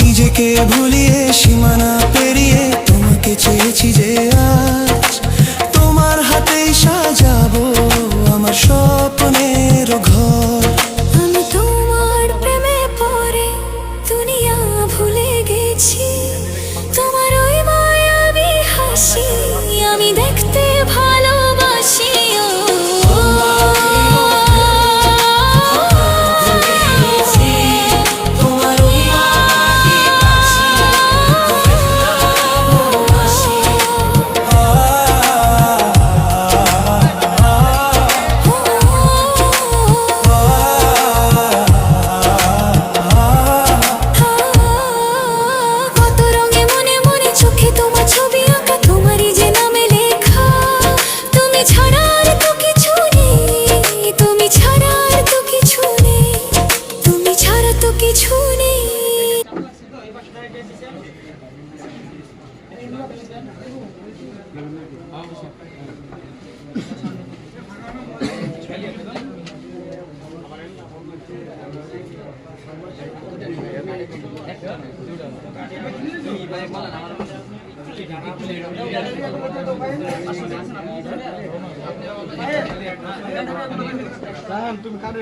নিজেকে ভুলিয়ে সীমানা পেরিয়ে তোমাকে চেয়েছি যে আজ তোমার হাতেই সাজাবো আমার স্বপ্নের ঘর। আমি তোমার প্রেমে পড়ে দুনিয়া ভুলে গেছি, তোমার ওই মায়াবী হাসি আমি দেখতে ভালোবাসি। তুমি কারে